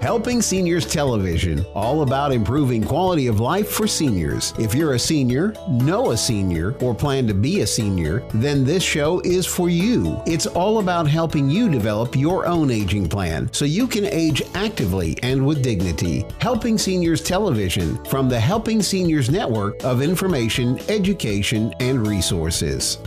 Helping Seniors Television, all about improving quality of life for seniors. If you're a senior, know a senior, or plan to be a senior, then this show is for you. It's all about helping you develop your own aging plan so you can age actively and with dignity. Helping Seniors Television from the Helping Seniors Network of information, education, and resources.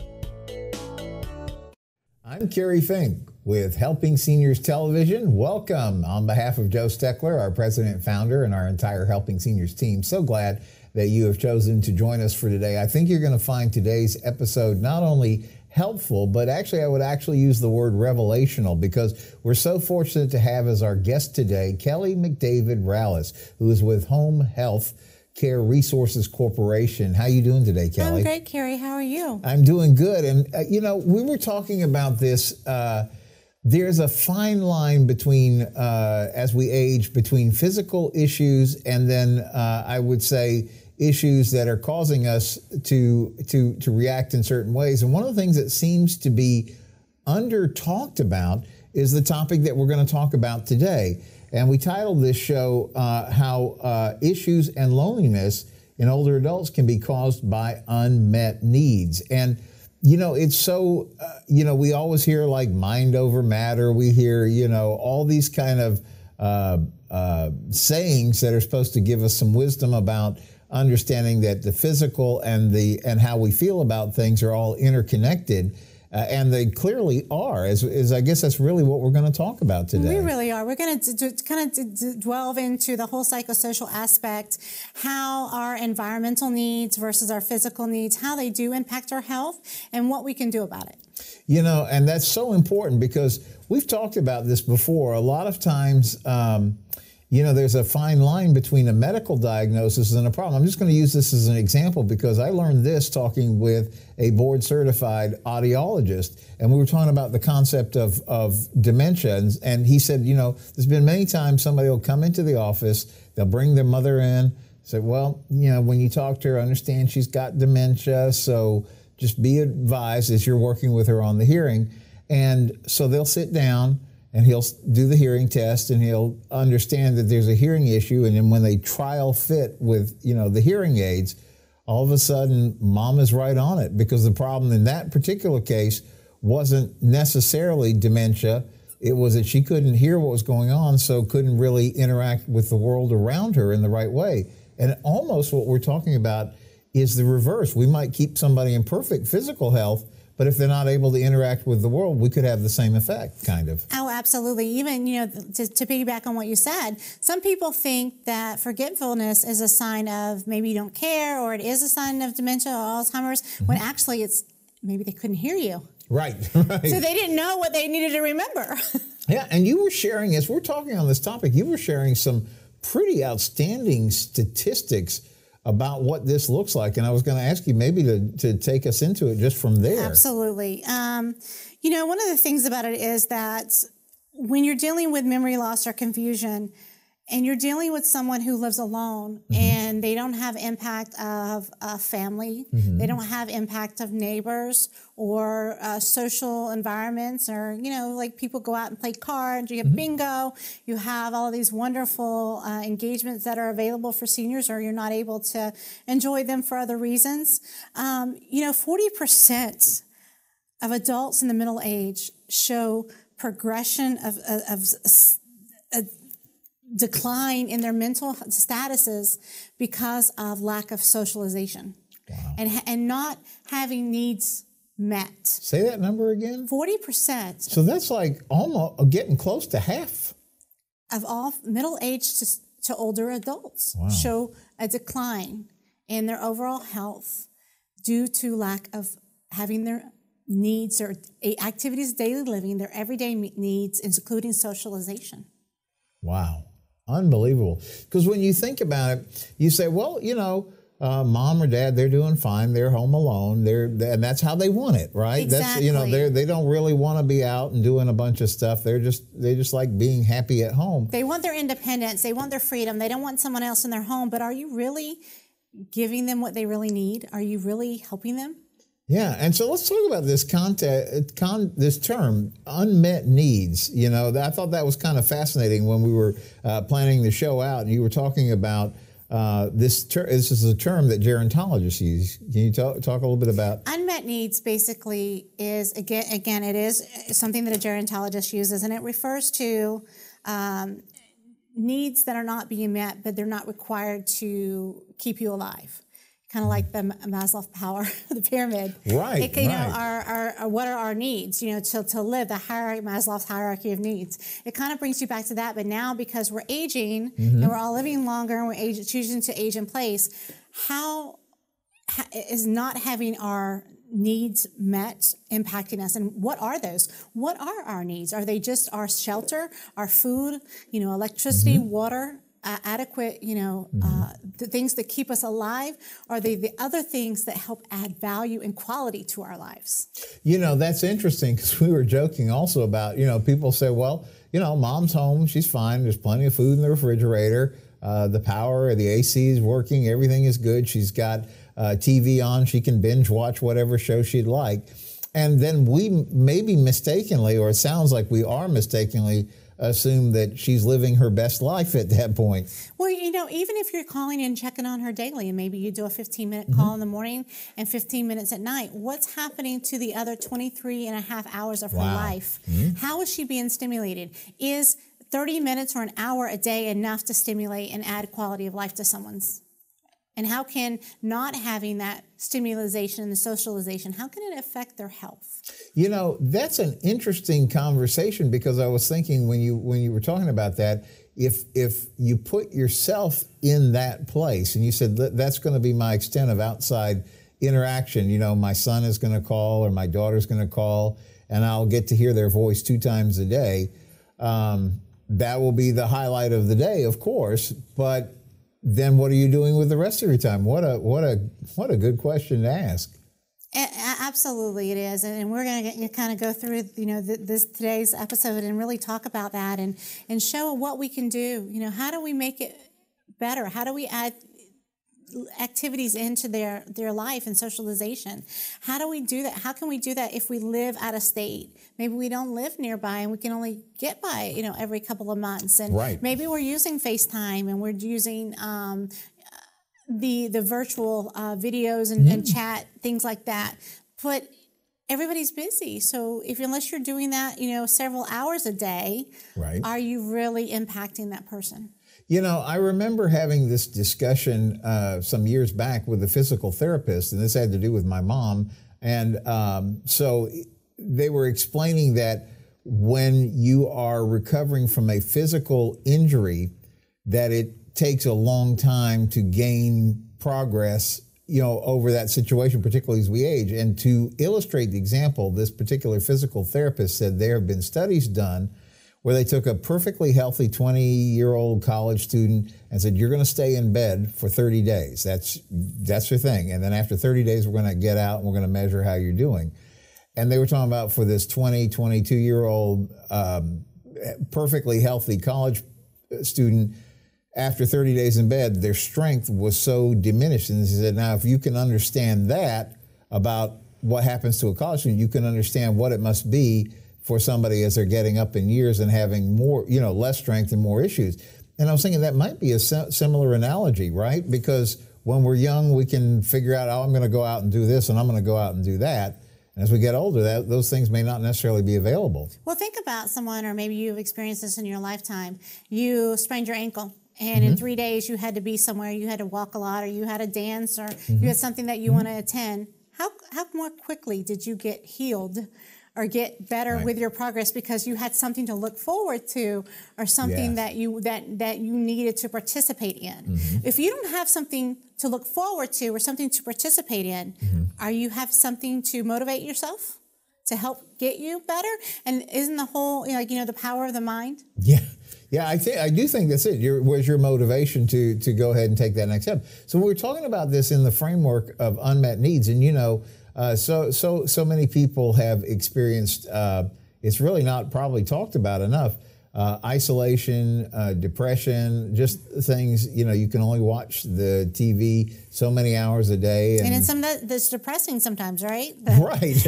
I'm Kerry Fink with Helping Seniors Television. Welcome on behalf of Joe Steckler, our president and founder, and our entire Helping Seniors team. So glad that you have chosen to join us for today. I think you're going to find today's episode not only helpful, but actually I would use the word revelational, because we're so fortunate to have as our guest today Kelly McDavid-Rallis, who is with Health Care Resources Corporation. How you doing today, Kelly? I'm great, Kerry. How are you? I'm doing good. And, we were talking about this. There's a fine line between, as we age, between physical issues and then I would say issues that are causing us to react in certain ways. And one of the things that seems to be under talked about is the topic that we're going to talk about today. And we titled this show, How Issues and Loneliness in Older Adults Can Be Caused by Unmet Needs. And it's so, we always hear like mind over matter. We hear, all these kind of sayings that are supposed to give us some wisdom about understanding that the physical and how we feel about things are all interconnected. And they clearly are, as I guess that's really what we're going to talk about today. We really are. We're going to kind of delve into the whole psychosocial aspect, how our environmental needs versus our physical needs, how they do impact our health, and what we can do about it. And that's so important because we've talked about this before. A lot of times, there's a fine line between a medical diagnosis and a problem. I'm just going to use this as an example because I learned this talking with a board-certified audiologist, and we were talking about the concept of dementia, and he said, there's been many times somebody will come into the office, they'll bring their mother in, say, well, when you talk to her, understand she's got dementia, so just be advised as you're working with her on the hearing. And so they'll sit down, and he'll do the hearing test, and he'll understand that there's a hearing issue. And then when they trial fit with, the hearing aids, all of a sudden, mom is right on it, because the problem in that particular case wasn't necessarily dementia. It was that she couldn't hear what was going on, so couldn't really interact with the world around her in the right way. And almost what we're talking about is the reverse. We might keep somebody in perfect physical health, but if they're not able to interact with the world, we could have the same effect, kind of. Oh, absolutely. Even, to piggyback on what you said, some people think that forgetfulness is a sign of maybe you don't care, or it is a sign of dementia or Alzheimer's, when actually it's maybe they couldn't hear you. Right. So they didn't know what they needed to remember. Yeah, and you were sharing, as we're talking on this topic, you were sharing some pretty outstanding statistics about what this looks like. And I was going to ask you maybe to take us into it just from there. Absolutely. One of the things about it is that when you're dealing with memory loss or confusion, and you're dealing with someone who lives alone, and they don't have impact of a family, they don't have impact of neighbors or social environments, or, like people go out and play cards, you have bingo, you have all of these wonderful engagements that are available for seniors, or you're not able to enjoy them for other reasons. 40% of adults in the middle age show progression of decline in their mental statuses because of lack of socialization. Wow. And not having needs met. Say that number again. 40%. So that's like almost getting close to half of all middle-aged to older adults show a decline in their overall health due to lack of having their needs or activities of daily living, their everyday needs, including socialization. Wow. Unbelievable. Because when you think about it, you say, well, mom or dad, they're doing fine. They're home alone. And that's how they want it, right? Exactly. That's, they don't really want to be out and doing a bunch of stuff. They just like being happy at home. They want their independence. They want their freedom. They don't want someone else in their home. But are you really giving them what they really need? Are you really helping them? Yeah, and so let's talk about this this term, unmet needs. You know, I thought that was kind of fascinating when we were planning the show out, and you were talking about this is a term that gerontologists use. Can you talk a little bit about? Unmet needs basically is, again, it is something that a gerontologist uses, and it refers to needs that are not being met, but they're not required to keep you alive. Kind of like the Maslow's power, the pyramid. Right. It, you know, our what are our needs? You know, to live, the hierarchy, Maslow's hierarchy of needs. It kind of brings you back to that. But now, because we're aging and we're all living longer, and we're choosing to age in place, how is not having our needs met impacting us? And what are those? What are our needs? Are they just our shelter, our food, you know, electricity, water? Adequate, you know, the things that keep us alive? Are they the other things that help add value and quality to our lives? You know, that's interesting, because we were joking also about, you know, people say, well, you know, mom's home, she's fine, there's plenty of food in the refrigerator, the power, the AC is working, everything is good, she's got TV on, she can binge watch whatever show she'd like. And then we maybe mistakenly, or it sounds like we are mistakenly, assume that she's living her best life at that point. Well, you know, even if you're calling and checking on her daily, and maybe you do a 15-minute call in the morning and 15 minutes at night, what's happening to the other 23 and a half hours of her life? How is she being stimulated? Is 30 minutes or an hour a day enough to stimulate and add quality of life to someone's? And how can not having that stimulation and the socialization, how can it affect their health? You know, that's an interesting conversation, because I was thinking when you were talking about that, if you put yourself in that place and you said, that's going to be my extent of outside interaction, you know, my son is going to call or my daughter's going to call and I'll get to hear their voice 2 times a day, that will be the highlight of the day, of course, but then what are you doing with the rest of your time? What a good question to ask. Absolutely, it is, and we're going to kind of go through, you know, today's episode and really talk about that and show what we can do. You know, how do we make it better? How do we add activities into their life and socialization? How do we do that? How can we do that if we live out of state? Maybe we don't live nearby and we can only get by, you know, every couple of months. And maybe we're using FaceTime and we're using the virtual videos and chat, things like that. But everybody's busy. So unless you're doing that, you know, several hours a day, are you really impacting that person? You know, I remember having this discussion some years back with a physical therapist, and this had to do with my mom. And so they were explaining that when you are recovering from a physical injury, that it takes a long time to gain progress, you know, over that situation, particularly as we age. And to illustrate the example, this particular physical therapist said there have been studies done where they took a perfectly healthy 20-year-old college student and said, you're going to stay in bed for 30 days. That's your thing. And then after 30 days, we're going to get out and we're going to measure how you're doing. And they were talking about for this 22-year-old perfectly healthy college student, after 30 days in bed, their strength was so diminished. And he said, now, if you can understand that about what happens to a college student, you can understand what it must be for somebody as they're getting up in years and having more, you know, less strength and more issues. And I was thinking that might be a similar analogy, right? Because when we're young, we can figure out, oh, I'm going to go out and do this and I'm going to go out and do that. And as we get older, those things may not necessarily be available. Well, think about someone, or maybe you've experienced this in your lifetime. You sprained your ankle. And in 3 days, you had to be somewhere, you had to walk a lot, or you had to dance, or you had something that you want to attend. How more quickly did you get healed or get better with your progress because you had something to look forward to, or something that you needed to participate in? If you don't have something to look forward to or something to participate in, are you have something to motivate yourself to help get you better? And isn't the whole, the power of the mind? Yeah, I do think that's it. Where's your motivation to go ahead and take that next step? So we're talking about this in the framework of unmet needs, and so many people have experienced. It's really not probably talked about enough. isolation, depression, just things, you can only watch the TV so many hours a day. And it's something that's depressing sometimes, right? Right.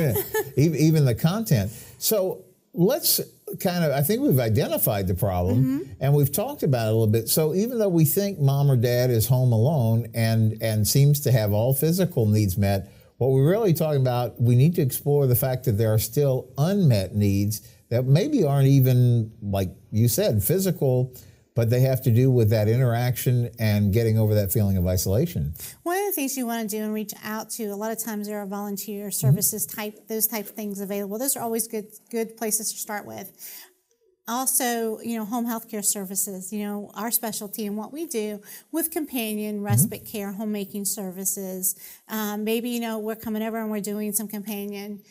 Even the content. So let's I think we've identified the problem and we've talked about it a little bit. So even though we think mom or dad is home alone and seems to have all physical needs met, what we're really talking about, we need to explore the fact that there are still unmet needs that maybe aren't even, like you said, physical, but they have to do with that interaction and getting over that feeling of isolation. One of the things you want to do and reach out to, a lot of times there are volunteer services those type of things available. Those are always good places to start with. Also, home health care services, our specialty and what we do with companion, respite care, homemaking services. Maybe, we're coming over and we're doing some companion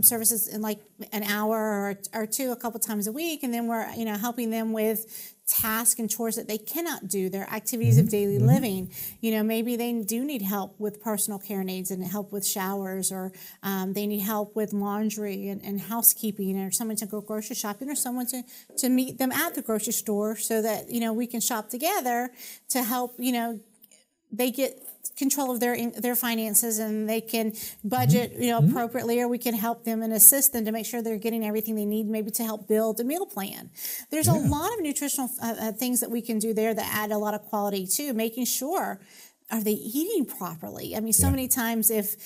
services in like an hour or two a couple times a week. And then we're, helping them with tasks and chores that they cannot do, their activities of daily living. Maybe they do need help with personal care needs and help with showers, or they need help with laundry and housekeeping, or someone to go grocery shopping, or someone to meet them at the grocery store so that, we can shop together to help, they get control of their finances and they can budget appropriately, or we can help them and assist them to make sure they're getting everything they need, maybe to help build a meal plan. There's a lot of nutritional things that we can do there that add a lot of quality too, making sure, are they eating properly? I mean, so many times if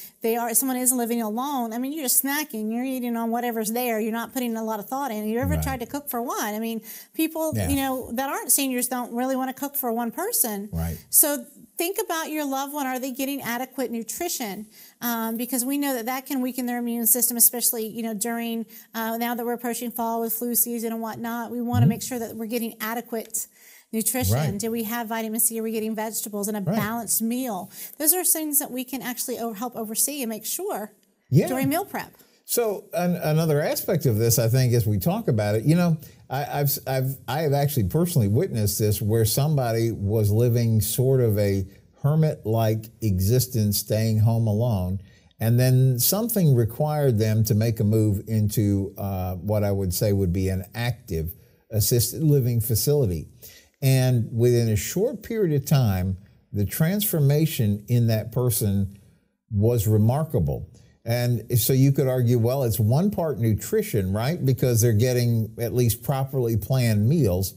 someone is living alone, I mean, you're just snacking, you're eating on whatever's there, you're not putting a lot of thought in. You ever tried to cook for one? I mean, people, that aren't seniors don't really want to cook for one person. Right. So think about your loved one. Are they getting adequate nutrition? Because we know that can weaken their immune system, especially, during, now that we're approaching fall with flu season and whatnot. We want to make sure that we're getting adequate nutrition. Right. Do we have vitamin C? Are we getting vegetables and a balanced meal? Those are things that we can actually help oversee and make sure during meal prep. So another aspect of this, I think, as we talk about it, I have actually personally witnessed this, where somebody was living sort of a hermit-like existence, staying home alone, and then something required them to make a move into what I would say would be an active assisted living facility. And within a short period of time, the transformation in that person was remarkable. And so you could argue, well, it's one part nutrition, right? Because they're getting at least properly planned meals.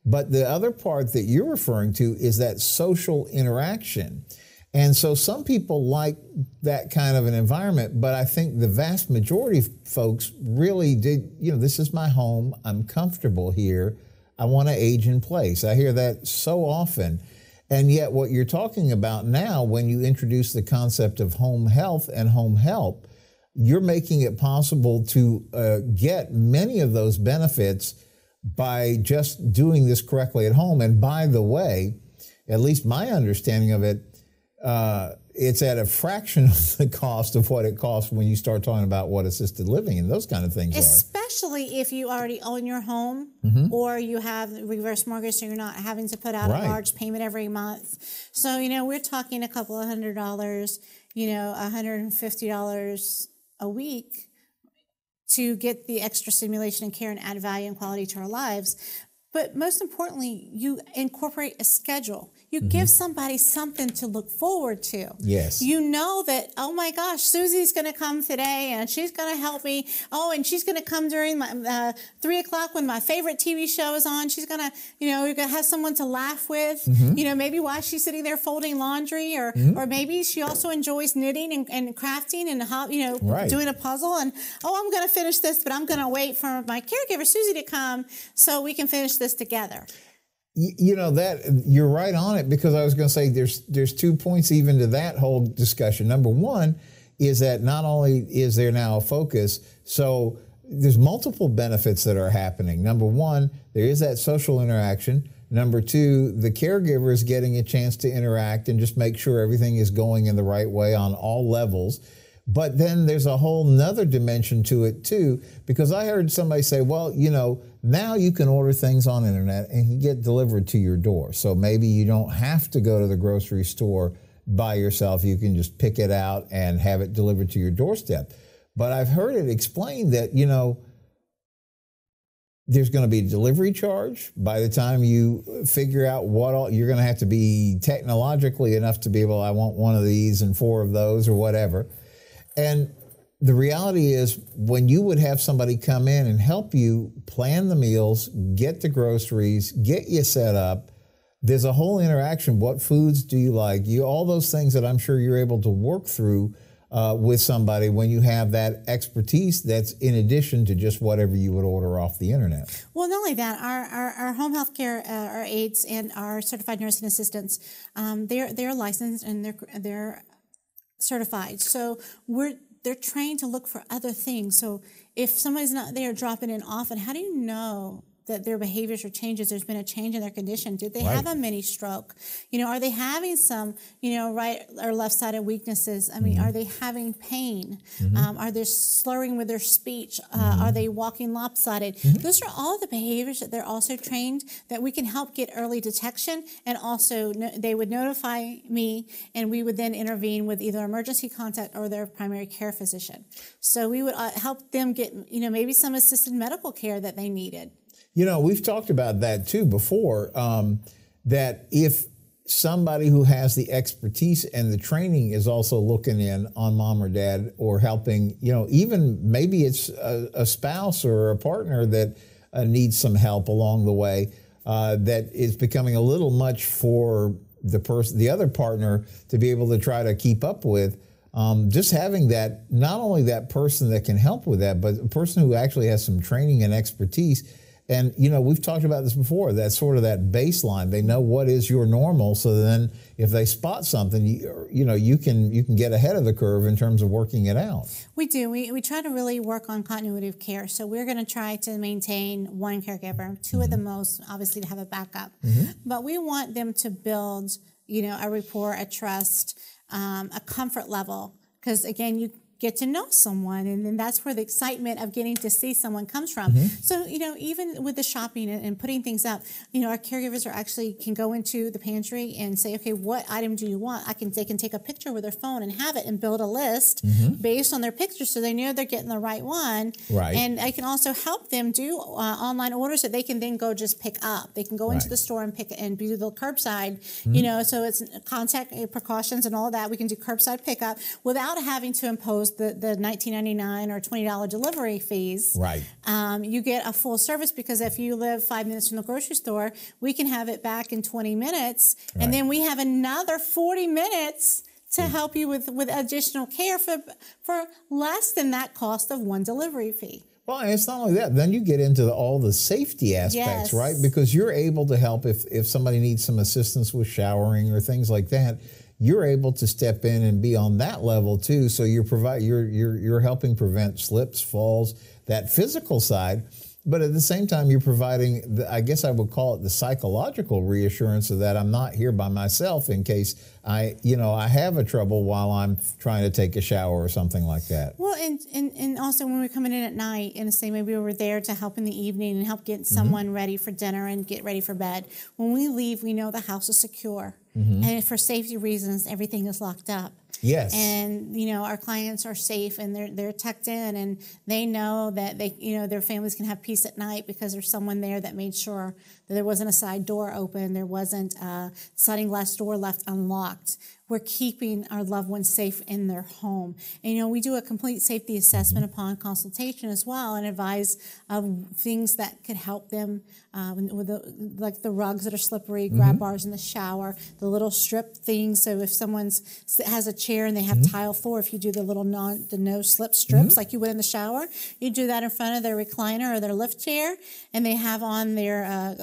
But the other part that you're referring to is that social interaction. And so some people like that kind of an environment, but I think the vast majority of folks really did, this is my home, I'm comfortable here, I want to age in place. I hear that so often. And yet what you're talking about now, when you introduce the concept of home health and home help, you're making it possible to get many of those benefits by just doing this correctly at home. And by the way, at least my understanding of it, it's at a fraction of the cost of what it costs when you start talking about what assisted living and those kind of things Especially if you already own your home or you have reverse mortgage, so you're not having to put out a large payment every month. So, we're talking a couple of $100, $150 a week to get the extra stimulation and care and add value and quality to our lives. But most importantly, you incorporate a schedule. You give somebody something to look forward to. Yes. You know that, oh my gosh, Susie's going to come today and she's going to help me. Oh, and she's going to come during my 3 o'clock when my favorite TV show is on. She's going to, you're going to have someone to laugh with, maybe while she's sitting there folding laundry, or maybe she also enjoys knitting and crafting and, doing a puzzle. And, I'm going to finish this, but I'm going to wait for my caregiver, Susie, to come so we can finish this together. That you're right on it, because I was going to say there's 2 points even to that whole discussion. Number one is that not only is there now a focus, so there's multiple benefits that are happening. Number one, there is that social interaction. Number two, the caregiver is getting a chance to interact and just make sure everything is going in the right way on all levels. But then there's a whole nother dimension to it too, because I heard somebody say, well, now you can order things on internet and you get delivered to your door. So maybe you don't have to go to the grocery store by yourself. You can just pick it out and have it delivered to your doorstep. But I've heard it explained that, There's going to be a delivery charge. By the time you figure out what all, you're going to have to be technologically enough to be able, I want one of these and 4 of those or whatever. And the reality is, when you would have somebody come in and help you plan the meals, get the groceries, get you set up, there's a whole interaction. What foods do you like? All those things that I'm sure you're able to work through with somebody when you have that expertise that's in addition to just whatever you would order off the internet. Well, not only that, our home health care, our aides and our certified nursing assistants, they're licensed and they're certified. So they're trained to look for other things. So if somebody's not there dropping in often, how do you know that their behaviors or changes, there's been a change in their condition? Did they have a mini stroke? Are they having some, right or left-sided weaknesses? I mean, are they having pain? Are they slurring with their speech? Are they walking lopsided? Those are all the behaviors that they're also trained that we can help get early detection, and also they would notify me, and we would then intervene with either emergency contact or their primary care physician. So we would help them get, maybe some assisted medical care that they needed. We've talked about that too before, that if somebody who has the expertise and the training is also looking in on mom or dad, or helping, even maybe it's a spouse or a partner that needs some help along the way, that is becoming a little much for the other partner to be able to try to keep up with. Just having that, not only that person that can help with that, but a person who actually has some training and expertise. And, we've talked about this before, that sort of that baseline. They know what is your normal, so then if they spot something, you can get ahead of the curve in terms of working it out. We do. We try to really work on continuity of care. So we're going to try to maintain 1 caregiver, 2 at the most, obviously to have a backup. But we want them to build, a rapport, a trust, a comfort level. Because, again, you get to know someone, and then that's where the excitement of getting to see someone comes from. So, even with the shopping and putting things up, our caregivers can go into the pantry and say, okay, what item do you want? They can take a picture with their phone and have it and build a list based on their picture, so they know they're getting the right one. Right. And I can also help them do online orders that they can then go just pick up. They can go into the store and pick and do the curbside, so it's contact precautions and all that. We can do curbside pickup without having to impose the $19.99 or $20 delivery fees. Right. You get a full service, because if you live 5 minutes from the grocery store, we can have it back in 20 minutes. Right. And then we have another 40 minutes to help you with additional care for less than that cost of 1 delivery fee. Well, and it's not only that. Then you get into all the safety aspects, right? Because you're able to help if somebody needs some assistance with showering or things like that. You're able to step in and be on that level too. So you're helping prevent slips, falls, that physical side. But at the same time, you're providing, I guess I would call it the psychological reassurance of that I'm not here by myself in case I have a trouble while I'm trying to take a shower or something like that. Well, and also when we're coming in at night, and say maybe we were there to help in the evening and help get someone ready for dinner and get ready for bed. When we leave, we know the house is secure. And for safety reasons, everything is locked up. Yes. And, our clients are safe, and they're tucked in, and they know that their families can have peace at night because there's someone there that made sure that there wasn't a side door open, there wasn't a sliding glass door left unlocked. We're keeping our loved ones safe in their home. And, we do a complete safety assessment upon consultation as well, and advise of things that could help them with like the rugs that are slippery, grab bars in the shower, the little strip things. So if someone has a chair and they have tile floor, if you do the little no slip strips like you would in the shower, you do that in front of their recliner or their lift chair, and they have on their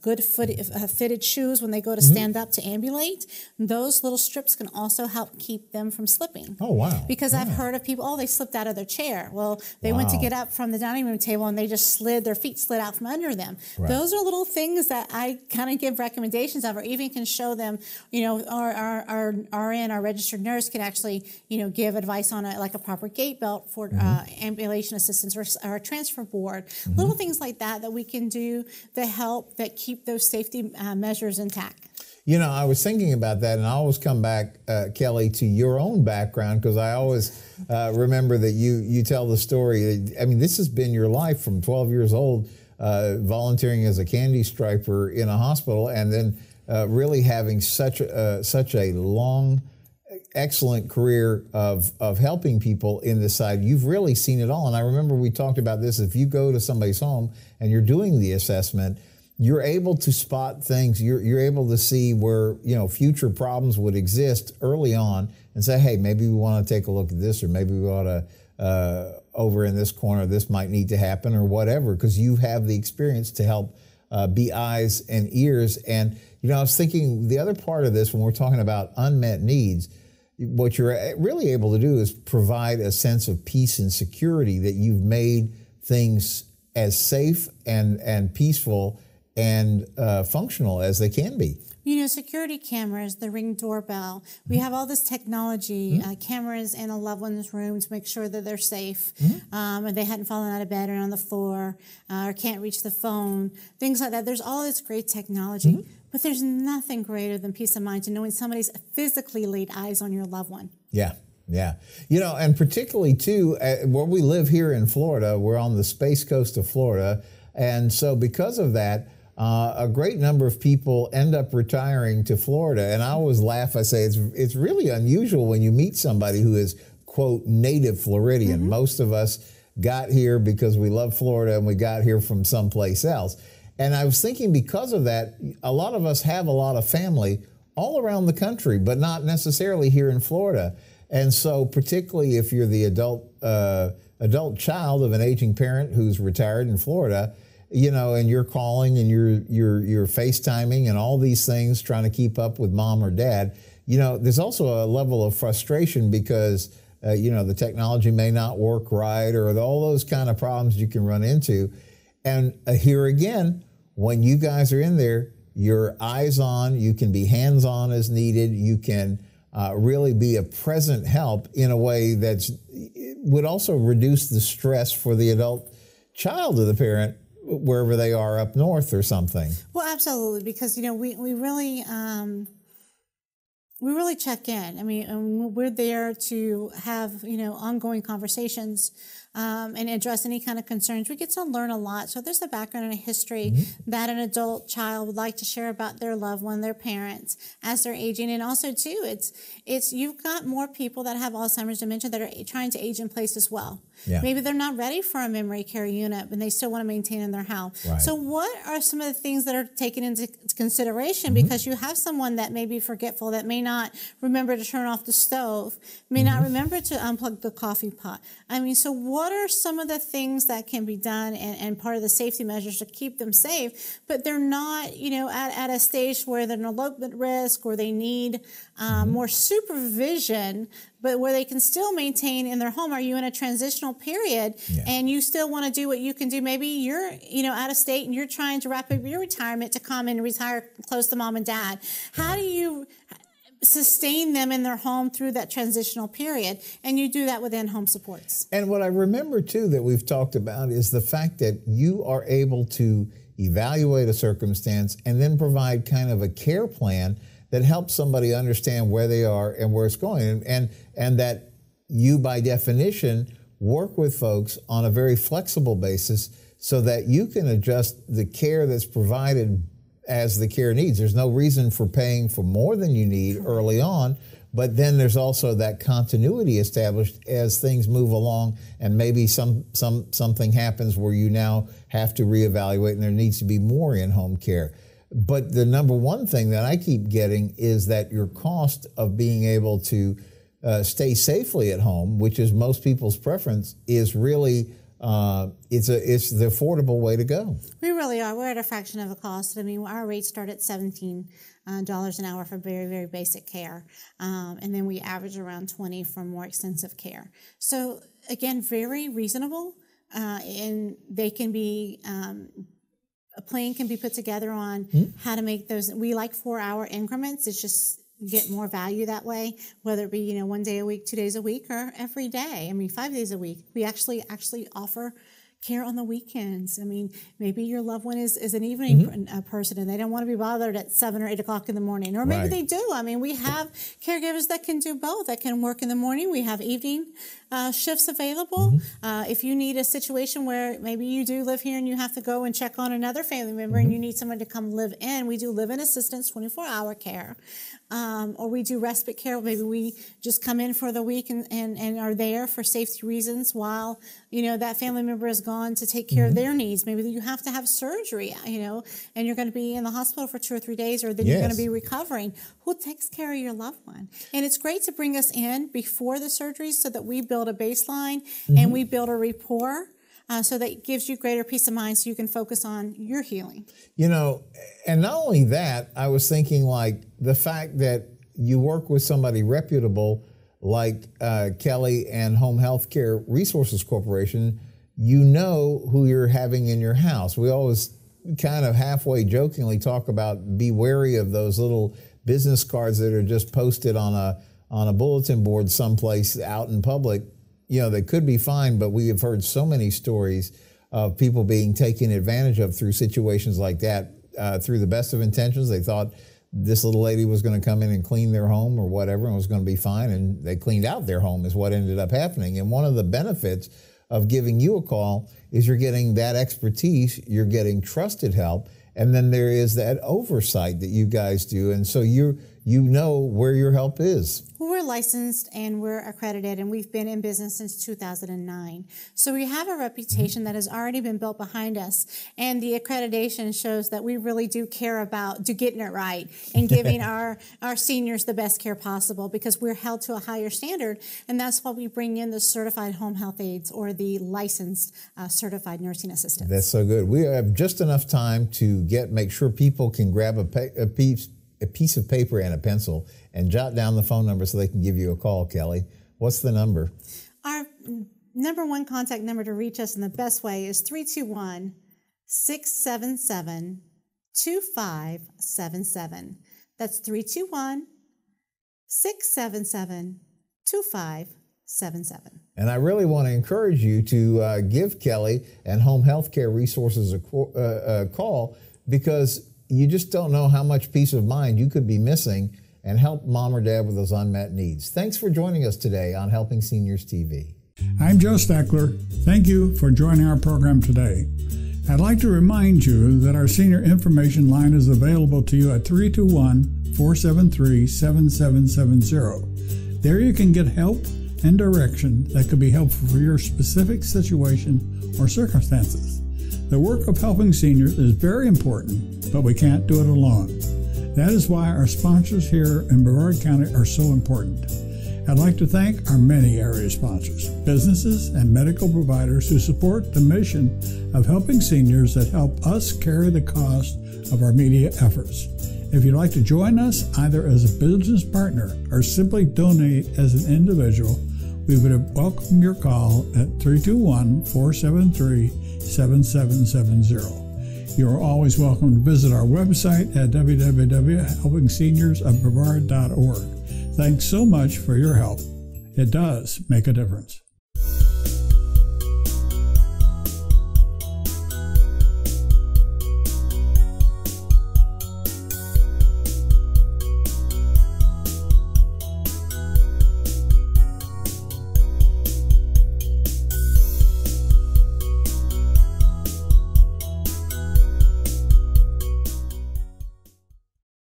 good fitted shoes when they go to stand up to ambulate. Those little strips can also help keep them from slipping. Oh, wow. Because I've heard of people, they slipped out of their chair. Well, they went to get up from the dining room table and they just their feet slid out from under them. Right. Those are little things that I kind of give recommendations of, or even can show them, our RN, our registered nurse, can actually, give advice on a proper gait belt for ambulation assistance or a transfer board. Little things like that we can do that keep those safety measures intact. I was thinking about that, and I always come back, Kelly, to your own background, because I always remember that you tell the story. I mean, this has been your life from 12 years old volunteering as a candy striper in a hospital, and then really having such a long, excellent career of helping people in this side. You've really seen it all. And I remember we talked about this. If you go to somebody's home and you're doing the assessment, you're able to spot things. You're able to see where, you know, future problems would exist early on and say, hey, maybe we want to take a look at this, or maybe we ought to, over in this corner, this might need to happen, or whatever, because you have the experience to help be eyes and ears. And, you know, I was thinking the other part of this, when we're talking about unmet needs, what you're really able to do is provide a sense of peace and security, that you've made things as safe and peaceful and functional as they can be. You know, security cameras, the Ring doorbell. We have all this technology, cameras in a loved one's room to make sure that they're safe, and they hadn't fallen out of bed or on the floor, or can't reach the phone, things like that. There's all this great technology, but there's nothing greater than peace of mind to knowing somebody's physically laid eyes on your loved one. Yeah. Yeah. You know, and particularly, too, where we live here in Florida, we're on the Space Coast of Florida. And so because of that, a great number of people end up retiring to Florida. And I always laugh. I say it's really unusual when you meet somebody who is, quote, native Floridian. Most of us got here because we love Florida and we got here from someplace else. And I was thinking, because of that, a lot of us have a lot of family all around the country, but not necessarily here in Florida. And so particularly if you're the adult child of an aging parent who's retired in Florida, you know, and you're calling and you're FaceTiming and all these things, trying to keep up with mom or dad, you know, there's also a level of frustration because, you know, the technology may not work right, or all those kind of problems you can run into. And here again, when you guys are in there, you're eyes on, you can be hands-on as needed, you can really be a present help in a way that would also reduce the stress for the adult child of the parent, wherever they are up north or something. Well, absolutely, because, you know, we really check in. I mean, and we're there to have, you know, ongoing conversations and address any kind of concerns. We get to learn a lot. So there's a background and a history that an adult child would like to share about their loved one, their parents, as they're aging. And also, too, it's you've got more people that have Alzheimer's, dementia, that are trying to age in place as well. Yeah. Maybe they're not ready for a memory care unit, but they still want to maintain in their house. Right. So what are some of the things that are taken into consideration? Because you have someone that may be forgetful, that may not remember to turn off the stove, may not remember to unplug the coffee pot. I mean, so what are some of the things that can be done and part of the safety measures to keep them safe, but they're not, you know, at a stage where they're an elopement risk or they need more supervision, but where they can still maintain in their home? Are you in a transitional period and you still want to do what you can do? Maybe you're, you know, out of state and you're trying to wrap up your retirement to come and retire close to mom and dad. How do you sustain them in their home through that transitional period? And you do that with in-home supports. And what I remember, too, that we've talked about is the fact that you are able to evaluate a circumstance and then provide kind of a care plan that helps somebody understand where they are and where it's going. And that you, by definition, work with folks on a very flexible basis so that you can adjust the care that's provided as the care needs. There's no reason for paying for more than you need early on, but then there's also that continuity established as things move along, and maybe something happens where you now have to reevaluate and there needs to be more in-home care. But the number one thing that I keep getting is that your cost of being able to stay safely at home, which is most people's preference, is really it's the affordable way to go. We really are. We're at a fraction of a cost. I mean, our rates start at $17 an hour for very, very basic care, and then we average around $20 for more extensive care. So again, very reasonable, and they can be. A plan can be put together on how to make those. We like 4-hour increments. It's just get more value that way, whether it be, you know, 1 day a week, 2 days a week, or every day. I mean, 5 days a week. We actually offer care on the weekends. I mean, maybe your loved one is an evening person and they don't want to be bothered at 7 or 8 o'clock in the morning. Or maybe they do. I mean, we have caregivers that can do both, that can work in the morning. We have evening shifts available. If you need a situation where maybe you do live here and you have to go and check on another family member and you need someone to come live in, we do live-in assistance, 24-hour care. Or we do respite care. Maybe we just come in for the week and are there for safety reasons while, that family member is gone to take care of their needs. Maybe you have to have surgery, and you're going to be in the hospital for 2 or 3 days, or then you're going to be recovering. Who takes care of your loved one? And it's great to bring us in before the surgery so that we build a baseline and we build a rapport. So that gives you greater peace of mind so you can focus on your healing. And not only that, I was thinking like the fact that you work with somebody reputable like Kelly and Health Care Resources Corporation, who you're having in your house. We always kind of halfway jokingly talk about be wary of those little business cards that are just posted on a bulletin board someplace out in public. They could be fine, but we have heard so many stories of people being taken advantage of through situations like that. Through the best of intentions, they thought this little lady was going to come in and clean their home or whatever and was going to be fine, and they cleaned out their home is what ended up happening. And one of the benefits of giving you a call is you're getting that expertise, you're getting trusted help, and then there is that oversight that you guys do, and so you know where your help is. We're licensed and we're accredited, and we've been in business since 2009. So we have a reputation that has already been built behind us, and the accreditation shows that we really do care about getting it right and giving our seniors the best care possible, because we're held to a higher standard, and that's why we bring in the certified home health aides or the licensed certified nursing assistants. That's so good. We have just enough time to make sure people can grab a piece of paper and a pencil and jot down the phone number so they can give you a call, Kelly. What's the number? Our number one contact number to reach us in the best way is 321-677-2577. That's 321-677-2577. And I really want to encourage you to give Kelly and Health Care Resources a call, because you just don't know how much peace of mind you could be missing, and help mom or dad with those unmet needs. Thanks for joining us today on Helping Seniors TV. I'm Joe Steckler. Thank you for joining our program today. I'd like to remind you that our senior information line is available to you at 321-473-7770. There you can get help and direction that could be helpful for your specific situation or circumstances. The work of helping seniors is very important, but we can't do it alone. That is why our sponsors here in Brevard County are so important. I'd like to thank our many area sponsors, businesses and medical providers who support the mission of helping seniors that help us carry the cost of our media efforts. If you'd like to join us either as a business partner or simply donate as an individual, we would welcome your call at 321-473-7770. You are always welcome to visit our website at www.helpingseniorsofbrevard.org. Thanks so much for your help. It does make a difference.